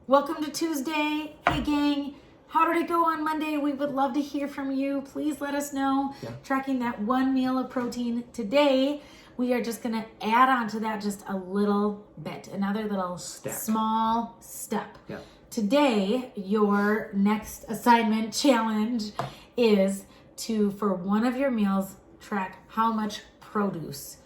Welcome to Tuesday. Hey gang, how did it go on Monday? We would love to hear from you. Please let us know. Yeah. Tracking that one meal of protein today. We are just going to add on to that just a little bit. Another little small step. Yeah. Today, your next assignment challenge is to, for one of your meals, track how much produce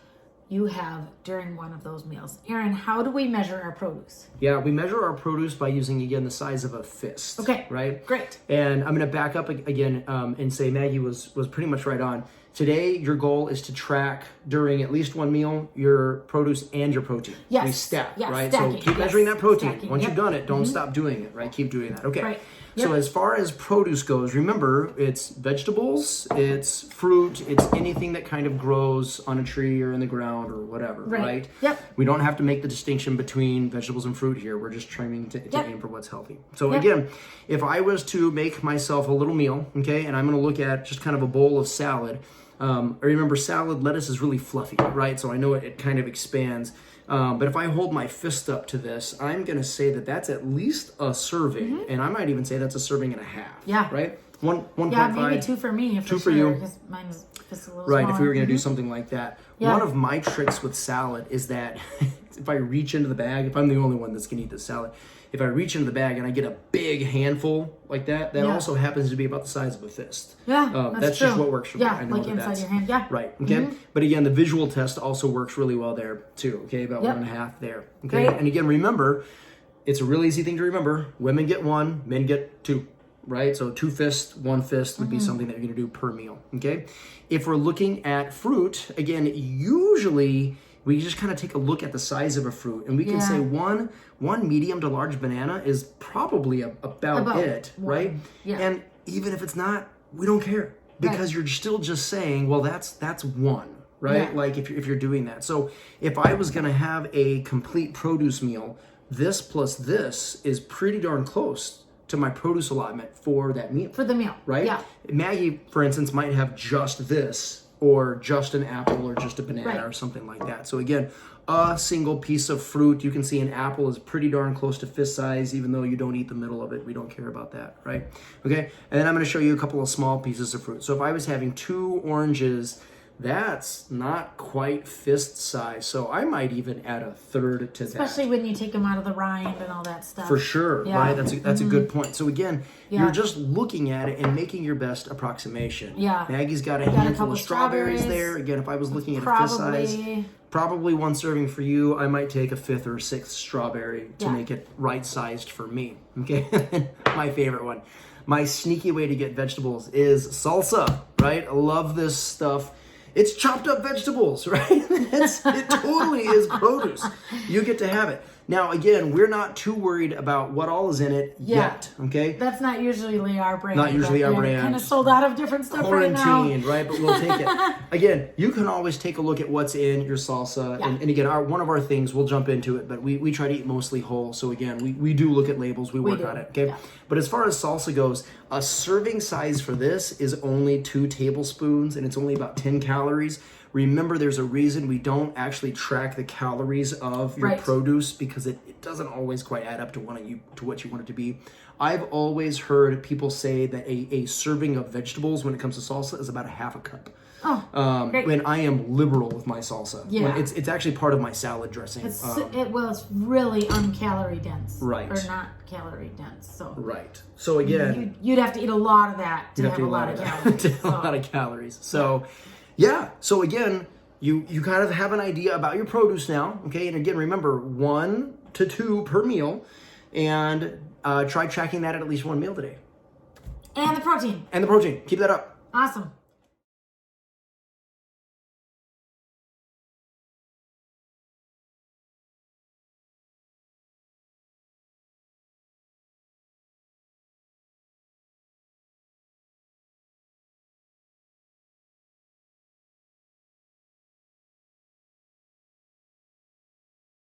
you have during one of those meals. Aaron, how do we measure our produce? Yeah, we measure our produce by using, again, the size of a fist. Okay. Right? Great. And I'm going to back up again and say Maggie was pretty much right on. Today, your goal is to track during at least one meal your produce and your protein. Yes. We stack, Yes, right? stacking. So keep measuring that protein. Stacking. Once Yep. you've done it, don't stop doing it, right? Keep doing that. Okay. Right. So Yep. as far as produce goes, remember, it's vegetables, it's fruit, it's anything that kind of grows on a tree or in the ground or whatever, right? Yep. We don't have to make the distinction between vegetables and fruit here. We're just trying to aim for what's healthy. So again, if I was to make myself a little meal, okay, and I'm going to look at just kind of a bowl of salad. I remember salad, lettuce is really fluffy, right? So I know it kind of expands. But if I hold my fist up to this, I'm going to say that that's at least a serving. And I might even say that's a serving and a half. Yeah. Right? 1.5. Yeah, maybe two for me. Two for you. Because mine's just a little Right, smaller. if we were going to do something like that. Yeah. One of my tricks with salad is that if I reach into the bag, if I'm the only one that's going to eat this salad, if I reach into the bag and I get a big handful like that, that also happens to be about the size of a fist. Yeah, that's true. just what works for me. I know like that inside that's your hand. Yeah. right. Okay, but again, the visual test also works really well there too. Okay, about 1.5 there. Okay, Great. and again, remember, it's a real easy thing to remember. Women get 1, men get 2. Right? So 2 fists, 1 fist would be something that you're going to do per meal. Okay. If we're looking at fruit, again, usually we just kind of take a look at the size of a fruit and we can say one medium to large banana is probably about it, right? Yeah. And even if it's not, we don't care because you're still just saying, well, that's 1, right? Yeah. Like if you're doing that. So if I was going to have a complete produce meal, this plus this is pretty darn close to my produce allotment for that meal. For the meal. Right? Yeah. Maggie, for instance, might have just this or just an apple or just a banana or something like that. So again, a single piece of fruit, you can see an apple is pretty darn close to fist size, even though you don't eat the middle of it. We don't care about that, right? Okay, and then I'm going to show you a couple of small pieces of fruit. So if I was having 2 oranges, that's not quite fist size. So I might even add a third to that. Especially when you take them out of the rind and all that stuff. For sure, right? That's a good point. So again, you're just looking at it and making your best approximation. Yeah. Maggie's got a handful of strawberries strawberries there. Again, if I was looking at a fist size, probably 1 serving for you. I might take a 5th or 6th strawberry to make it right sized for me. Okay, my favorite one. My sneaky way to get vegetables is salsa. Right? I love this stuff. It's chopped up vegetables, right? It totally is produce. You get to have it. Now, again, we're not too worried about what all is in it yet, okay? That's not usually our brand. Not usually our brand. Kind of sold out of different stuff right now. Quarantine, right? But we'll take it. Again, you can always take a look at what's in your salsa. And again, one of our things, we'll jump into it, but we try to eat mostly whole. So again, we do look at labels. We work on it, okay? Yeah. But as far as salsa goes, a serving size for this is only 2 tablespoons, and it's only about 10 calories. Remember, there's a reason we don't actually track the calories of your produce because it doesn't always quite add up to what you want it to be. I've always heard people say that a serving of vegetables when it comes to salsa is about a half a cup. Oh, great. When I am liberal with my salsa. Yeah. It's actually part of my salad dressing. It's really uncalorie dense. Right. Or not calorie dense. So right. So again, you'd have to eat a lot of that to have a lot of calories. To have a lot of calories. So yeah. So again, you kind of have an idea about your produce now. Okay. And again, remember 1 to 2 per meal, and try tracking that at least 1 meal today. And the protein. Keep that up. Awesome.